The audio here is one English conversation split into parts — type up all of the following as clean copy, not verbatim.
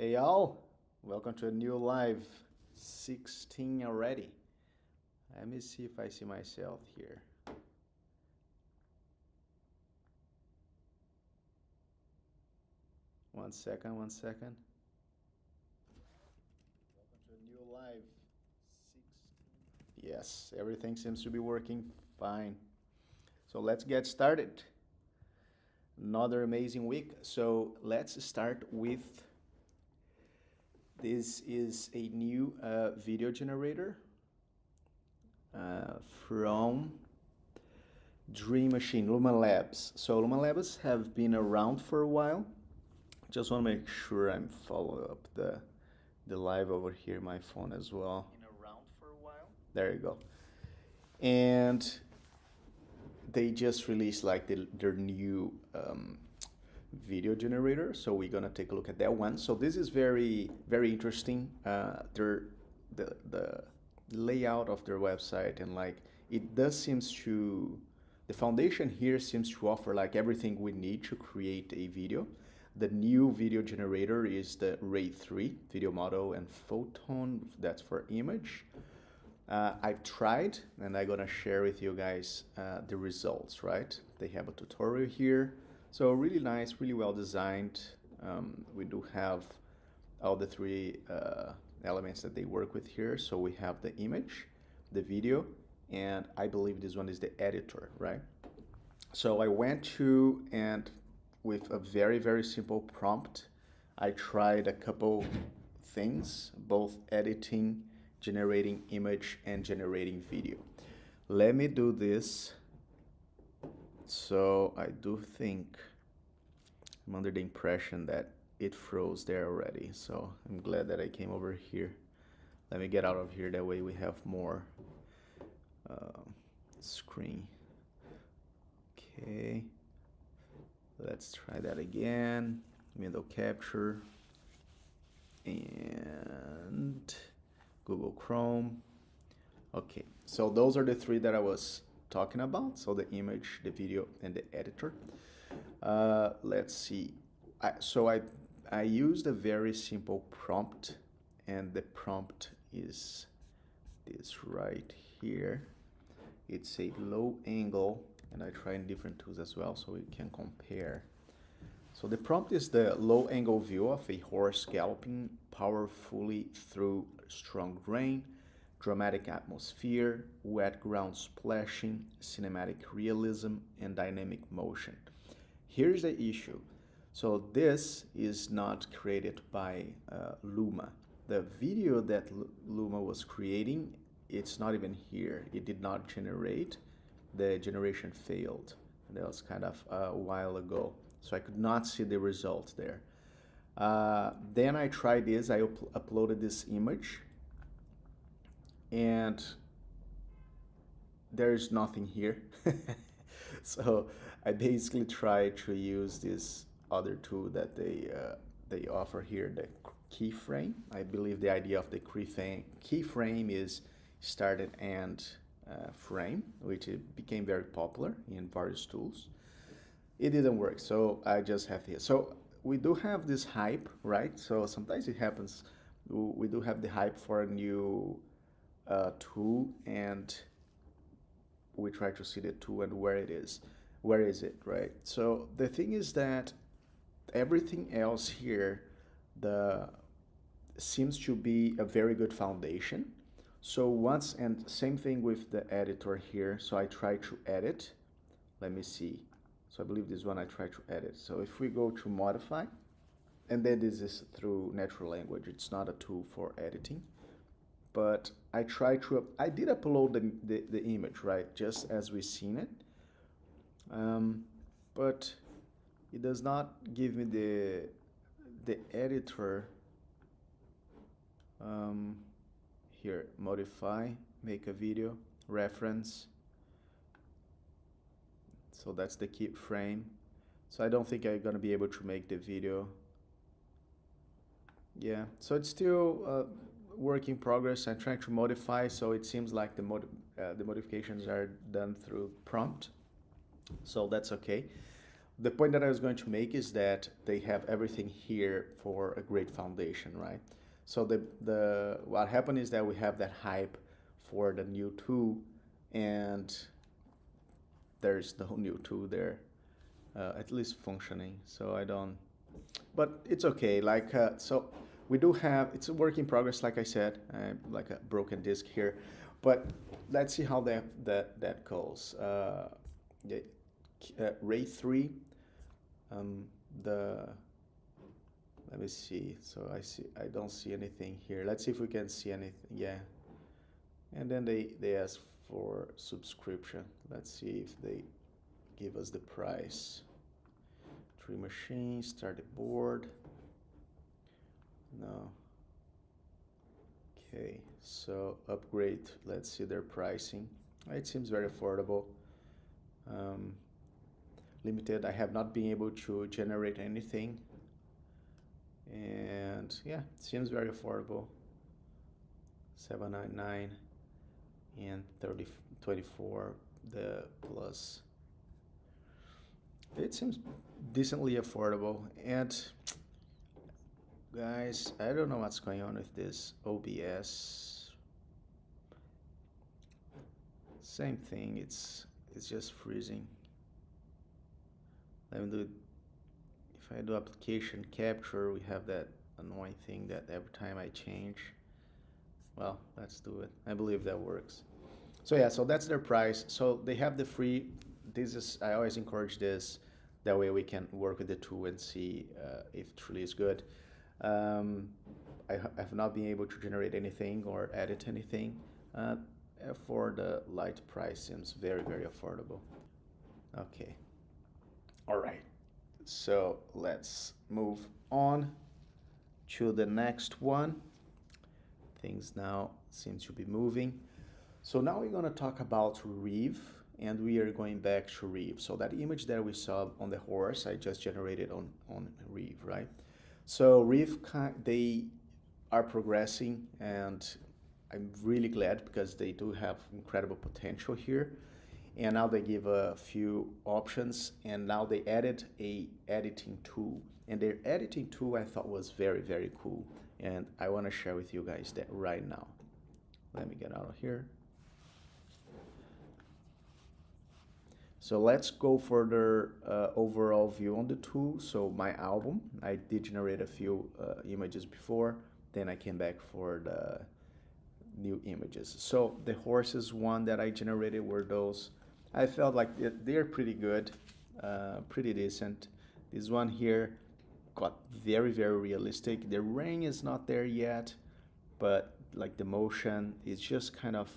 Hey all, welcome to a new live 16 already. Let me see if I see myself here. One second. Welcome to a new live 16. Yes, everything seems to be working fine. So let's get started. Another amazing week. So let's start with this is a new video generator from DreamMachine, Luma Labs. So Luma Labs have been around for a while. Just want to make sure I'm following up the live over here, my phone as well. Been around for a while. There you go. And they just released like their new video generator, so we're gonna take a look at that one. So this is very interesting. The layout of their website, and like it does seems to, the foundation here seems to offer like everything we need to create a video. The new video generator is the Reve 3 video model and photon, that's for image. I've tried and I'm gonna share with you guys the results, right? They have a tutorial here. So really nice, really well designed. We do have all the three elements that they work with here. So we have the image, the video, and I believe this one is the editor, right? So I went to, and with a very simple prompt, I tried a couple things, both editing, generating image, and generating video. Let me do this. So I do think I'm under the impression that it froze there already. So I'm glad that I came over here. Let me get out of here. That way we have more screen. Okay. Let's try that again. Window capture and Google Chrome. Okay, so those are the three that I was talking about. So the image, the video, and the editor. Let's see. I used a very simple prompt, and the prompt is this right here. It's a low angle, and I tried different tools as well so we can compare. So the prompt is the low angle view of a horse galloping powerfully through strong rain, dramatic atmosphere, wet ground splashing, cinematic realism, and dynamic motion. Here's the issue. So this is not created by Luma. The video that Luma was creating, it's not even here. It did not generate. The generation failed. That was kind of a while ago. So I could not see the result there. Then I tried this. I uploaded this image, and there's nothing here. So I basically tried to use this other tool that they offer here, the keyframe. I believe the idea of the keyframe is start and end frame, which it became very popular in various tools. It didn't work, so I just have here. So we do have this hype, right? So sometimes it happens. We do have the hype for a new tool, and we try to see the tool and where it is. Where is it, right? So the thing is that everything else here seems to be a very good foundation. So once, and same thing with the editor here. So I try to edit. Let me see. So I believe this one I try to edit. So if we go to modify, and then this is through natural language. It's not a tool for editing. But I did upload the image, right? Just as we've seen it. But it does not give me the editor. Here, modify, make a video, reference. So that's the keyframe. So I don't think I'm gonna be able to make the video. Yeah, so it's still work in progress. I'm trying to modify, so it seems like the modifications are done through prompt. So that's okay. the point that I was going to make is that they have everything here for a great foundation, right? So the what happened is that we have that hype for the new tool, and there's no new tool there, at least functioning. So I don't, but it's okay. Like so, we do have, it's a work in progress, like I said, like a broken disk here, but let's see how that goes. The, Ray 3, the let me see. So I don't see anything here. Let's see if we can see anything. Yeah. And then they ask for subscription. Let's see if they give us the price. DreamMachine, start the board. No. Okay, so upgrade. Let's see their pricing. It seems very affordable. Limited, I have not been able to generate anything. And yeah, it seems very affordable. $7.99 and $24 the plus. It seems decently affordable. And guys, I don't know what's going on with this OBS. Same thing, it's just freezing. Let me do it. If I do application capture, we have that annoying thing that every time I change. Well, let's do it. I believe that works. So yeah, so that's their price. So they have the free, this is, I always encourage this. That way we can work with the tool and see if it truly is good. I have not been able to generate anything or edit anything. For the light price, seems very, very affordable. Okay. All right. So let's move on to the next one. Things now seem to be moving. So now we're going to talk about Reve, and we are going back to Reve. So that image that we saw on the horse, I just generated on Reve, right? So Reve, they are progressing, and I'm really glad because they do have incredible potential here. And now they give a few options, and now they added a editing tool. And their editing tool I thought was very, very cool. And I want to share with you guys that right now. Let me get out of here. So let's go for the overall view on the tool. So my album, I did generate a few images before. Then I came back for the new images. So the horses one that I generated were those. I felt like they're pretty good, pretty decent. This one here got very, very realistic. The rain is not there yet, but like the motion is just kind of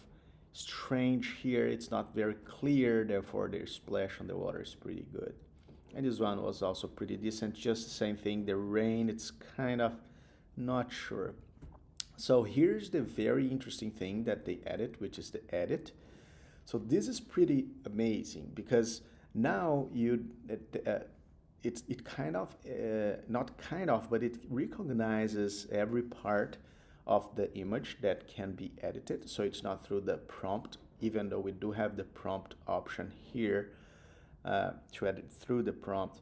strange here. It's not very clear, therefore the splash on the water is pretty good. And this one was also pretty decent, just the same thing. The rain, it's kind of not sure. So here's the very interesting thing that they added, which is the edit. So this is pretty amazing because now it kind of, not kind of, but it recognizes every part of the image that can be edited. So it's not through the prompt, even though we do have the prompt option here to edit through the prompt.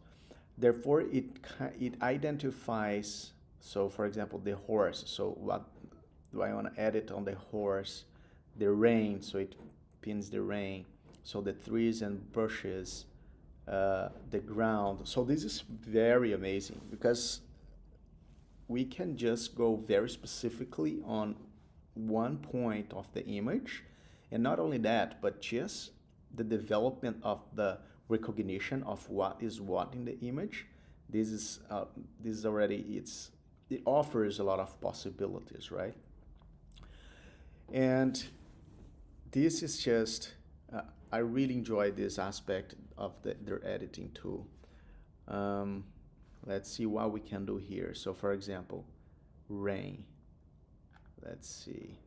Therefore, it identifies, so for example, the horse. So what do I want to edit on the horse? The rain, so it pins the rain. So the trees and bushes, the ground. So this is very amazing because we can just go very specifically on one point of the image. And not only that, but just the development of the recognition of what is what in the image. This is already, it offers a lot of possibilities, right? And this is just, I really enjoy this aspect of their editing tool. Let's see what we can do here. So for example, rain. Let's see.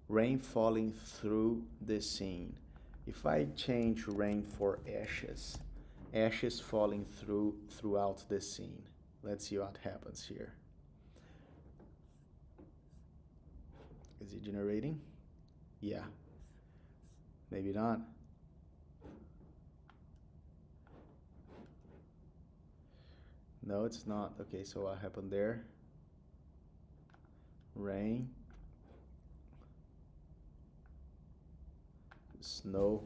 Rain falling through the scene. If I change rain for ashes, ashes falling throughout the scene. Let's see what happens here. Is it generating? Yeah. Maybe not. No, it's not. Okay, so what happened there? Rain, snow.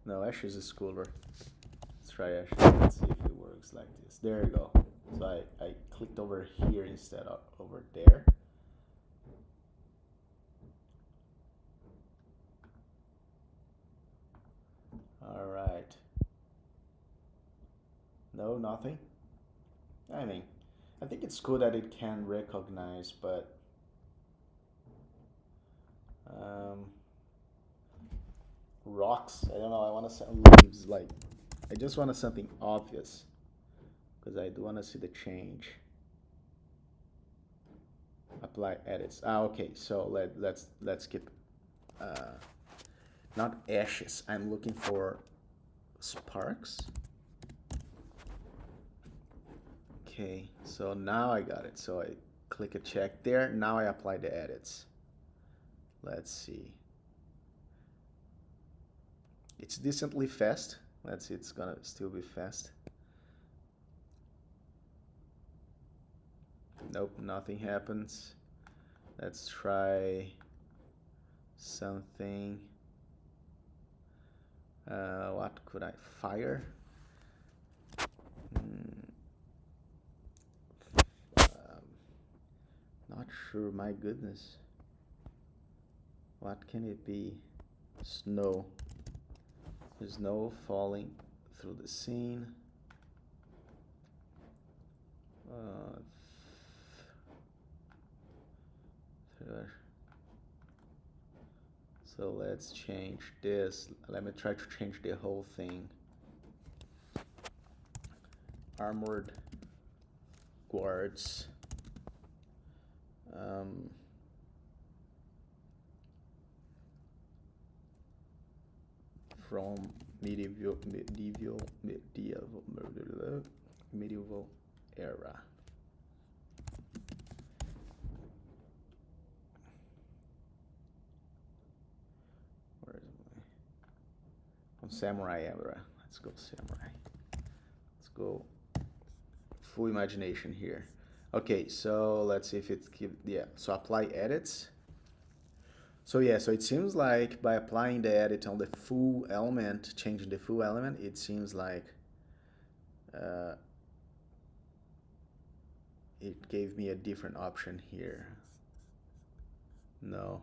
No, Ashes is cooler. Let's try Ashes. Let's see if it works like this. There you go. So I clicked over here instead of over there. All right. No, nothing. I mean, I think it's cool that it can recognize, but um, rocks. I don't know. I want to say leaves. Like, I just want something obvious because I do want to see the change. Apply edits. Ah, okay. So let's skip. Not ashes. I'm looking for sparks. Okay. So now I got it. So I click a check there. Now I apply the edits. Let's see. It's decently fast. Let's see, it's gonna still be fast. Nope, nothing happens. Let's try something. What could I fire? Not sure, my goodness. What can it be? Snow. Snow falling through the scene. So let's change this. Let me try to change the whole thing. Armored guards. From medieval era. Where is my from samurai era? Let's go samurai. Let's go full imagination here. Okay, so let's see if it's so apply edits. So yeah, so it seems like by applying the edit on the full element, changing the full element, it seems like it gave me a different option here. No.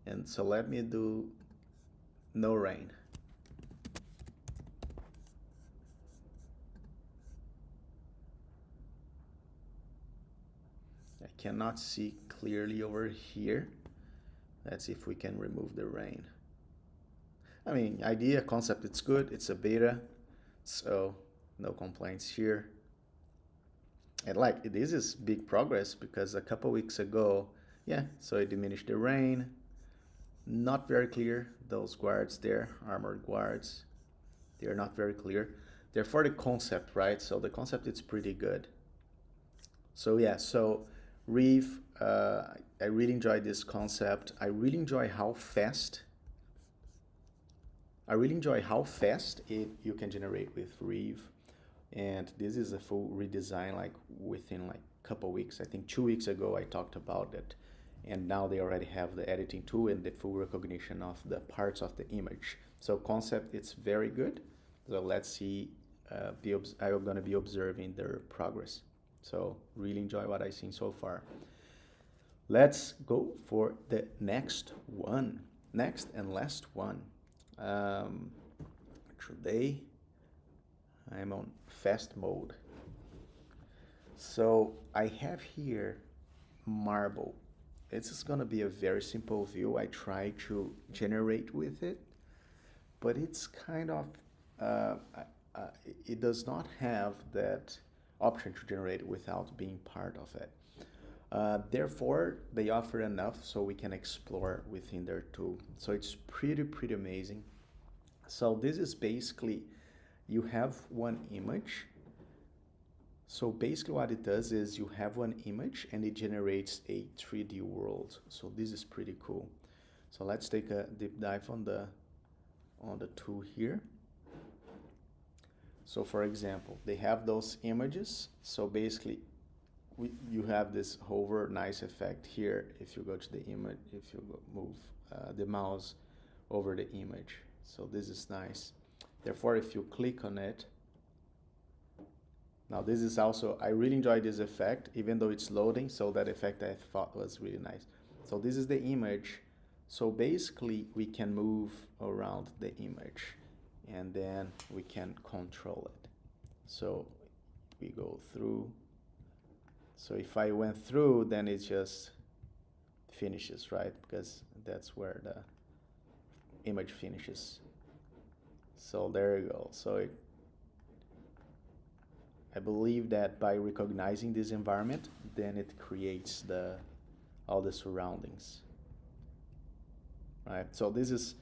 And so let me do no rain. I cannot see clearly over here. Let's see if we can remove the rain. I mean, idea, concept, it's good. It's a beta, so no complaints here. And like, this is big progress because a couple weeks ago, yeah, so it diminished the rain. Not very clear, those guards there, armored guards. They're not very clear. They're for the concept, right? So the concept is pretty good. So yeah, so Reve, I really enjoyed this concept. I really enjoy how fast you can generate with Reve. And this is a full redesign, like within like a couple weeks. I think 2 weeks ago I talked about it, and now they already have the editing tool and the full recognition of the parts of the image. So concept, it's very good. So let's see. I'm gonna be observing their progress. So really enjoy what I've seen so far. Let's go for the next and last one. Today I'm on fast mode. So I have here marble. It's just gonna be a very simple view. I try to generate with it, but it's kind of, it does not have that option to generate without being part of it. Therefore, they offer enough so we can explore within their tool. So it's pretty amazing. So this is basically, you have one image. So basically what it does is you have one image and it generates a 3D world. So this is pretty cool. So let's take a deep dive on on the tool here. So for example, they have those images. So basically, you have this hover nice effect here if you go to the image, if you move the mouse over the image. So this is nice. Therefore, if you click on it, now this is also, I really enjoy this effect, even though it's loading, so that effect I thought was really nice. So this is the image. So basically, we can move around the image, and then we can control it. So we go through. So if I went through, then it just finishes, right? Because that's where the image finishes. So there you go. So I believe that by recognizing this environment, then it creates all the surroundings, right? So this is,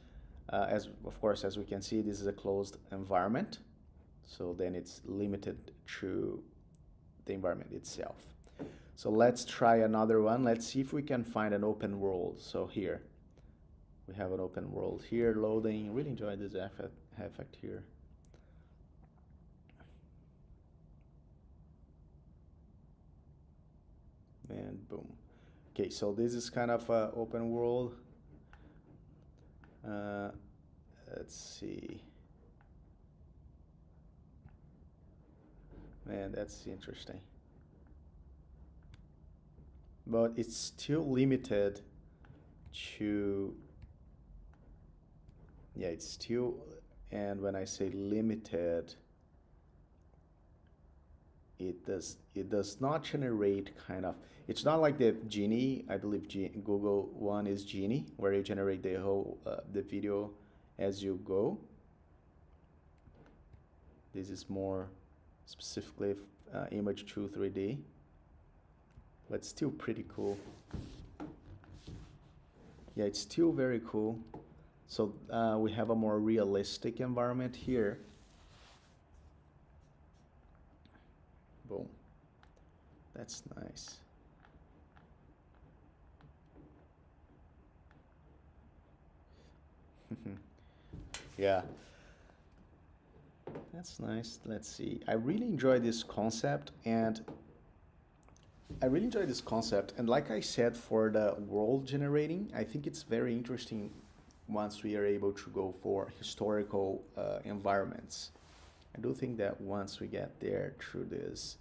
of course, as we can see, this is a closed environment. So then it's limited to the environment itself. So let's try another one. Let's see if we can find an open world. So here, we have an open world here loading. Really enjoy this effect here. And boom. Okay, so this is kind of an open world. Let's see. Man, that's interesting. But it's still limited to, yeah, it's still, and when I say limited, it does not generate kind of, it's not like the Genie. I believe Google one is Genie, where you generate the whole the video as you go. This is more specifically image 2 3D, but still pretty cool. Yeah, it's still very cool. So we have a more realistic environment here. Boom. That's nice. Yeah. That's nice. Let's see. I really enjoy this concept, and like I said, for the world generating, I think it's very interesting once we are able to go for historical environments. I do think that once we get there through this,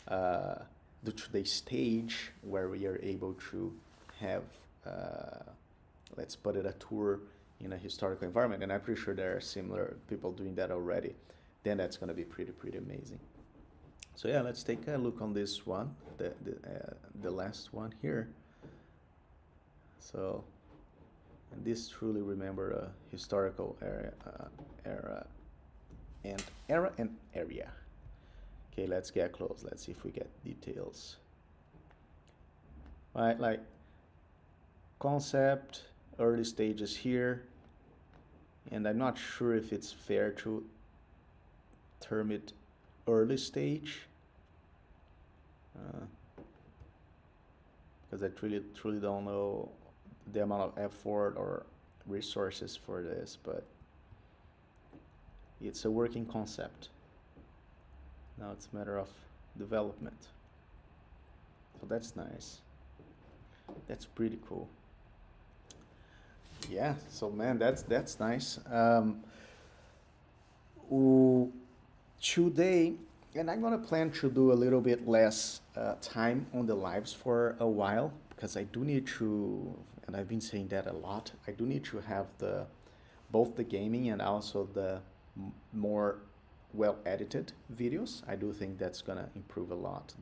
to the stage where we are able to have, let's put it, a tour in a historical environment, and I'm pretty sure there are similar people doing that already, then that's going to be pretty amazing. So yeah, let's take a look on this one, the last one here. So, and this truly remember a historical era and area. Okay, let's get close. Let's see if we get details. Right, like concept, early stages here, and I'm not sure if it's fair to term it early stage, because I truly don't know the amount of effort or resources for this, but it's a working concept. Now it's a matter of development. So that's nice. That's pretty cool. Yeah, so man, that's nice. Today, and I'm gonna plan to do a little bit less time on the lives for a while, because I do need to, and I've been saying that a lot, I do need to have both the gaming and also the more well edited videos. I do think that's gonna improve a lot.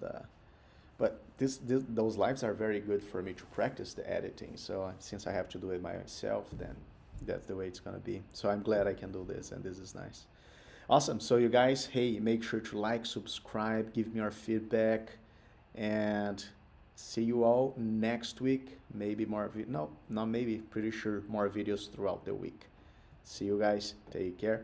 But those lives are very good for me to practice the editing. So since I have to do it myself, then that's the way it's gonna be. So I'm glad I can do this, and this is nice. Awesome. So you guys, hey, make sure to like, subscribe, give me your feedback, and see you all next week. Maybe more, no, not maybe, pretty sure more videos throughout the week. See you guys. Take care.